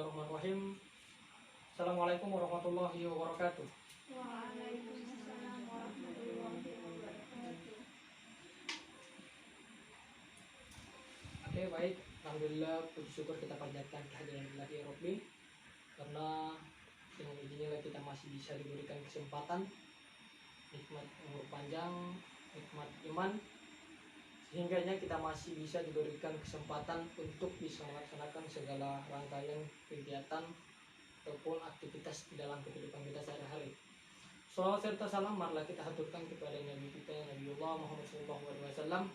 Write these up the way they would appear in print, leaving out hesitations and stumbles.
Bismillahirrahmanirrahim. Assalamualaikum warahmatullahi wabarakatuh. Waalaikumsalam warahmatullahi wabarakatuh. Oke, baik. Alhamdulillah, puji syukur kita panjatkan kehadiran Ilahi Rabbi, karena dengan izinnya kita masih bisa diberikan kesempatan, nikmat umur panjang, nikmat iman, sehingganya kita masih bisa diberikan kesempatan untuk bisa melaksanakan segala rangkaian kegiatan ataupun aktivitas di dalam kehidupan kita sehari-hari. Salawat serta salam marilah kita haturkan kepada Nabi kita Nabiullah Muhammad SAW,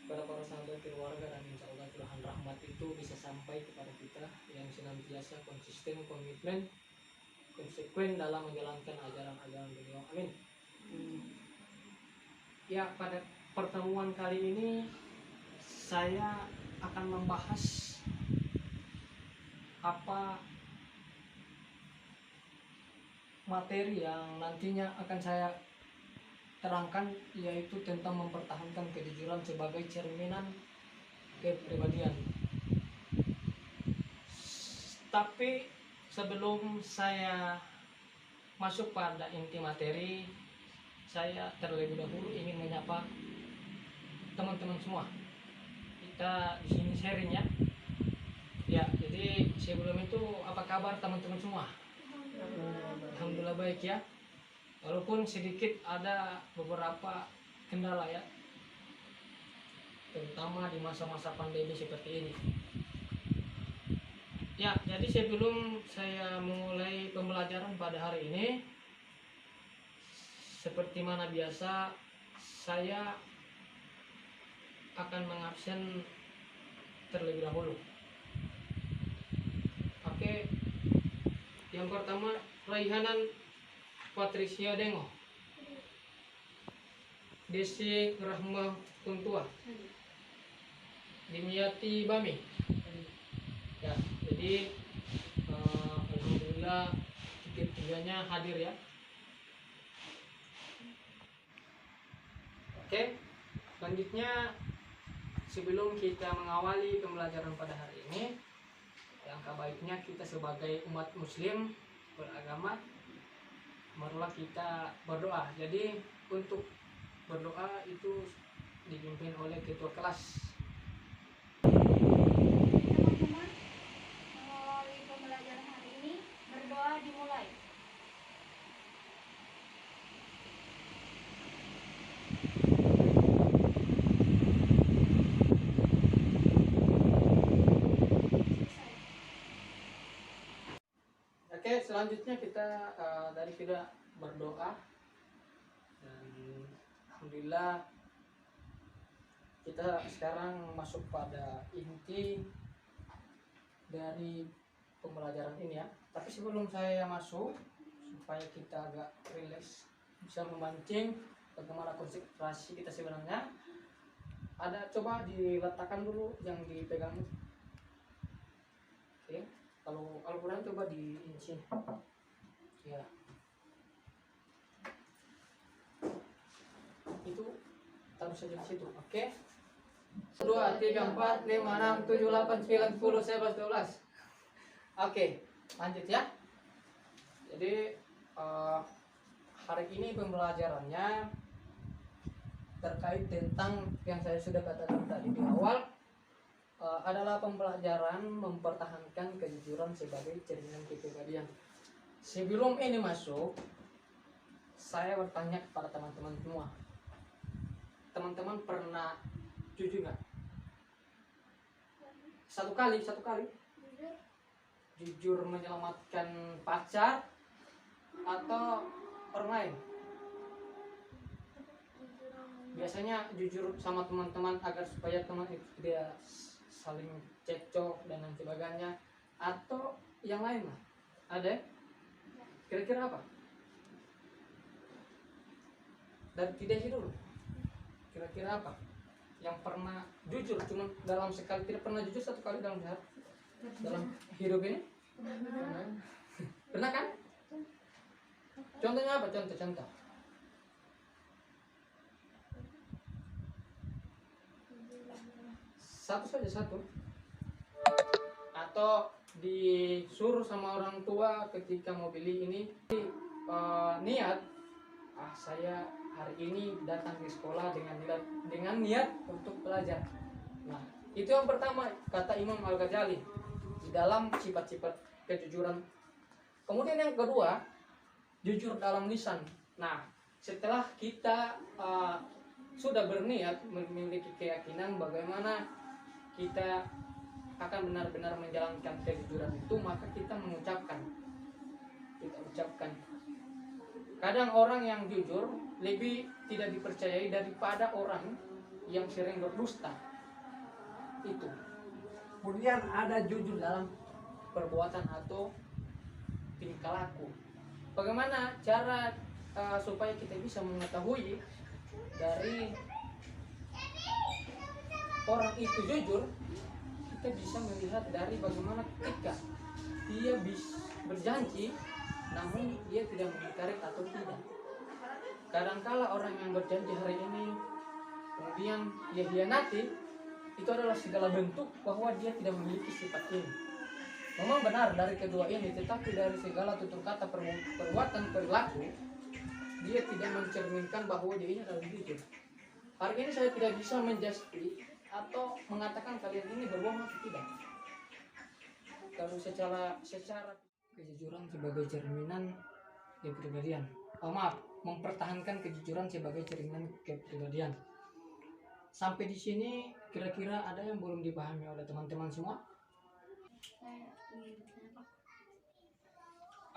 kepada para sahabat, keluarga, dan insya Allah curahan rahmat itu bisa sampai kepada kita yang senantiasa konsisten, komitmen, konsekuen dalam menjalankan ajaran-ajaran beliau. Amin. Ya, pada pertemuan kali ini saya akan membahas apa materi yang nantinya akan saya terangkan, yaitu tentang mempertahankan kejujuran sebagai cerminan kepribadian. Tapi sebelum saya masuk pada inti materi, saya terlebih dahulu ingin menyapa teman-teman semua. Kita di sini sharing ya. Ya, jadi sebelum itu apa kabar teman-teman semua? Alhamdulillah baik ya. Walaupun sedikit ada beberapa kendala ya, terutama di masa-masa pandemi seperti ini. Ya, jadi sebelum saya memulai pembelajaran pada hari ini, seperti mana biasa, saya akan mengabsen terlebih dahulu. Oke, yang pertama Raihanan Patricia Dengo, Desi Rahma Kuntua, Dimyati Bami. Ya, jadi alhamdulillah tiga-tiganya hadir ya. Oke, selanjutnya sebelum kita mengawali pembelajaran pada hari ini, alangkah baiknya kita sebagai umat muslim beragama marilah kita berdoa. Jadi untuk berdoa itu dipimpin oleh ketua kelas. Teman-teman, melalui pembelajaran hari ini, berdoa dimulai. Oke, selanjutnya kita dari kita berdoa, dan alhamdulillah kita sekarang masuk pada inti dari pembelajaran ini ya. Tapi sebelum saya masuk, supaya kita agak rileks, bisa memancing bagaimana konsentrasi kita sebenarnya, ada coba diletakkan dulu yang dipegang. Oke, kalau Al-Quran coba di sini ya, itu taruh saja di situ. Oke, 2, 3, 4, 5, 6, 7, 8, 9, 10, 11, 12. Oke, lanjut ya. Jadi hari ini pembelajarannya terkait tentang yang saya sudah katakan tadi di awal, adalah pembelajaran mempertahankan kejujuran sebagai cerminan kepribadian. Sebelum ini masuk, saya bertanya kepada teman-teman semua. Teman-teman pernah jujur nggak? Satu kali. Jujur menyelamatkan pacar atau orang lain? Biasanya jujur sama teman-teman agar supaya teman itu tidak saling cekcok dan lain sebagainya, atau yang lain lah. Ada? Kira-kira apa? Dari tidak sih dulu. Kira-kira apa yang pernah jujur cuma dalam sekali, tidak pernah jujur satu kali dalam hidup ini? Pernah kan? Contohnya apa? Contoh. Satu saja. Atau disuruh sama orang tua ketika mau beli ini niat, saya hari ini datang ke sekolah dengan niat untuk belajar. Nah, itu yang pertama kata Imam Al-Ghazali di dalam sifat-sifat kejujuran. Kemudian yang kedua, jujur dalam lisan. Nah, setelah kita sudah berniat memiliki keyakinan bagaimana kita akan benar-benar menjalankan kejujuran itu, maka kita ucapkan. Kadang orang yang jujur lebih tidak dipercayai daripada orang yang sering berdusta. Itu. Kemudian ada jujur dalam perbuatan atau tingkah laku. Bagaimana cara supaya kita bisa mengetahui dari orang itu jujur? Kita bisa melihat dari bagaimana ketika dia berjanji namun dia tidak mengingkari atau tidak. Kadangkala orang yang berjanji hari ini kemudian dia hianati, itu adalah segala bentuk bahwa dia tidak memiliki sifat ini. Memang benar dari kedua ini, tetapi dari segala tutur kata, perbuatan, perilaku, dia tidak mencerminkan bahwa dia ini adalah jujur. Hari ini saya tidak bisa menjustisi atau mengatakan kalian ini berbohong atau tidak. Kalau secara kejujuran sebagai cerminan kepribadian. Mempertahankan kejujuran sebagai cerminan kepribadian. Sampai di sini kira-kira ada yang belum dipahami oleh teman-teman semua?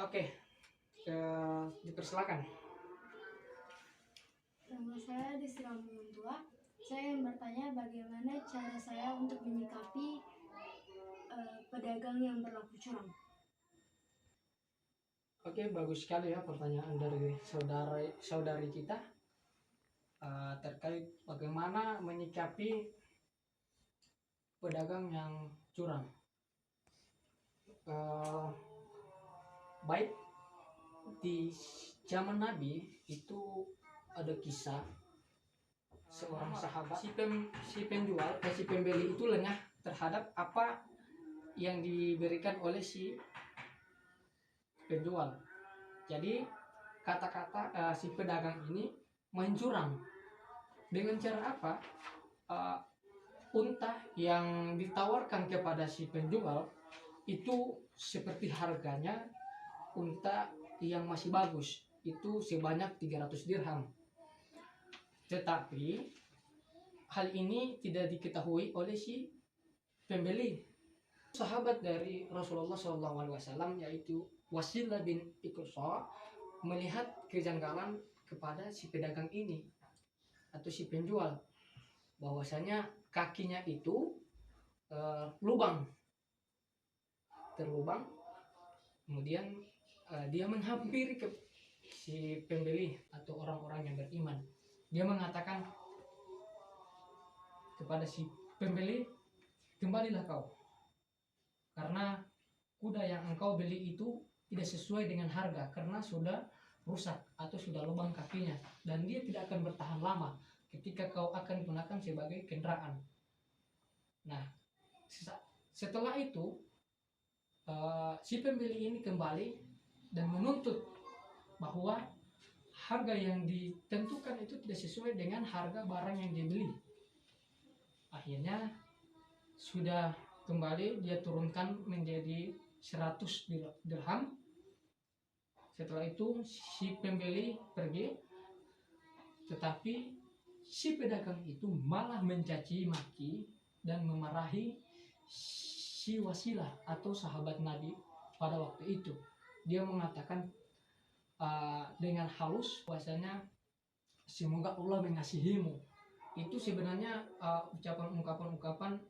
Oke, dipersilakan. Nama saya Desira Muntua. Saya ingin bertanya bagaimana cara saya untuk menyikapi pedagang yang berlaku curang. Oke, bagus sekali ya pertanyaan dari saudari kita terkait bagaimana menyikapi pedagang yang curang. Baik, di zaman Nabi itu ada kisah seorang sahabat, si pembeli itu lengah terhadap apa yang diberikan oleh si penjual. Jadi kata-kata si pedagang ini mencurang. Dengan cara apa? Unta yang ditawarkan kepada si penjual itu seperti harganya unta yang masih bagus, itu sebanyak 300 dirham. Tetapi hal ini tidak diketahui oleh si pembeli. Sahabat dari Rasulullah SAW yaitu Wasilah bin Iqsa melihat kejanggalan kepada si pedagang ini atau si penjual, bahwasanya kakinya itu terlubang, kemudian dia menghampiri ke si pembeli atau orang-orang yang beriman. Dia mengatakan kepada si pembeli, kembalilah kau, karena kuda yang engkau beli itu tidak sesuai dengan harga karena sudah rusak atau sudah lubang kakinya, dan dia tidak akan bertahan lama ketika kau akan gunakan sebagai kendaraan. Nah, setelah itu si pembeli ini kembali dan menuntut bahwa harga yang ditentukan itu tidak sesuai dengan harga barang yang dibeli. Akhirnya sudah kembali dia turunkan menjadi 100 dirham. Setelah itu si pembeli pergi, tetapi si pedagang itu malah mencaci maki dan memarahi si Wasilah atau sahabat Nabi pada waktu itu. Dia mengatakan dengan halus bahwasanya semoga Allah mengasihimu. Itu sebenarnya ungkapan-ungkapan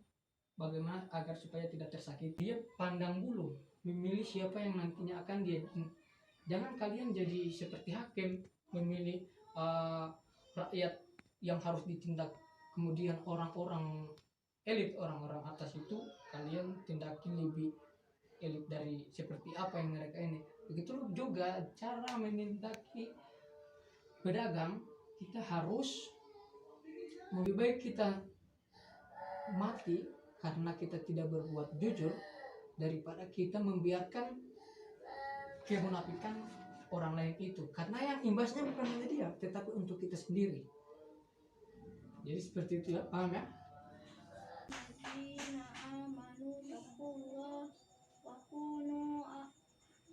bagaimana agar supaya tidak tersakiti. Dia pandang bulu, memilih siapa yang nantinya akan dia. Jangan kalian jadi seperti hakim, memilih rakyat yang harus ditindak, kemudian orang-orang elit, orang-orang atas itu kalian tindaki lebih elit dari seperti apa yang mereka ini. Begitu juga cara menindaki pedagang, kita harus lebih baik kita mati karena kita tidak berbuat jujur daripada kita membiarkan kemunafikan orang lain itu, karena yang imbasnya bukan hanya dia tetapi untuk kita sendiri. Jadi seperti itu ya, paham ya? Alladzina amanu taqullah wa kunu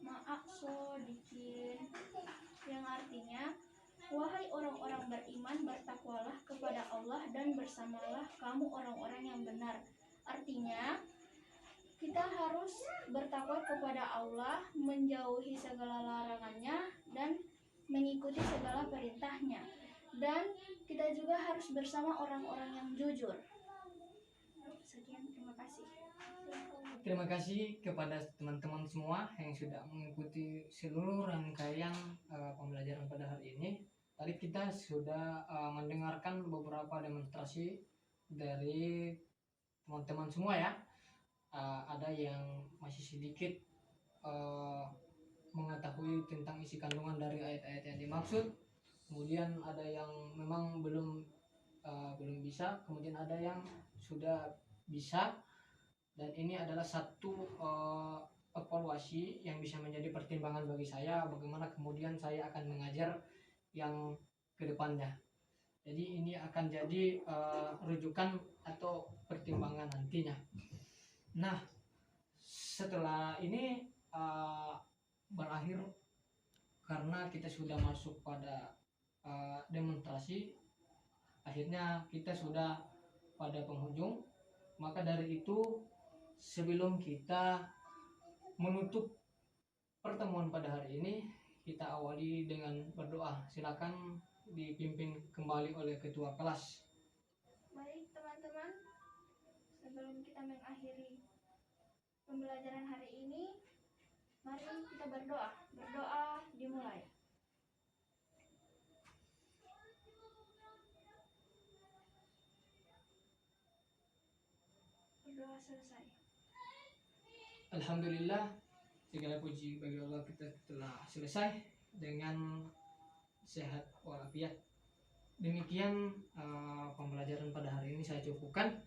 ma'as-shodiqin, yang artinya, wahai orang-orang beriman, bertakwalah kepada Allah dan bersamalah kamu orang-orang yang benar. Artinya, kita harus bertakwa kepada Allah, menjauhi segala larangannya dan mengikuti segala perintahnya. Dan kita juga harus bersama orang-orang yang jujur. Sekian, terima kasih. Terima kasih kepada teman-teman semua yang sudah mengikuti seluruh rangkaian pembelajaran pada hari ini. Tadi kita sudah mendengarkan beberapa demonstrasi dari teman-teman semua ya. Ada yang masih sedikit mengetahui tentang isi kandungan dari ayat-ayat yang dimaksud. Kemudian ada yang memang belum bisa, kemudian ada yang sudah bisa, dan ini adalah satu evaluasi yang bisa menjadi pertimbangan bagi saya bagaimana kemudian saya akan mengajar yang kedepannya. Jadi ini akan jadi rujukan atau pertimbangan nantinya. Nah, setelah ini berakhir karena kita sudah masuk pada demonstrasi, akhirnya kita sudah pada penghujung. Maka dari itu, sebelum kita menutup pertemuan pada hari ini, kita awali dengan berdoa. Silakan dipimpin kembali oleh ketua kelas. Baik teman-teman, sebelum kita mengakhiri pembelajaran hari ini, mari kita berdoa. Berdoa dimulai. Berdoa selesai. Alhamdulillah, segala puji bagi Allah, kita telah selesai dengan sehat walafiat. Demikian pembelajaran pada hari ini saya cukupkan.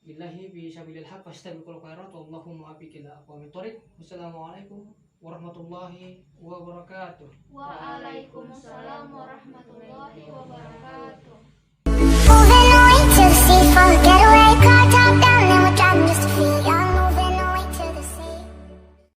Billahi bisabilil haq fastabiqul khairat wallahu muwaffiq ila aqwamit thoriq. Wassalamualaikum warahmatullahi wabarakatuh. Waalaikumsalam warahmatullahi wabarakatuh.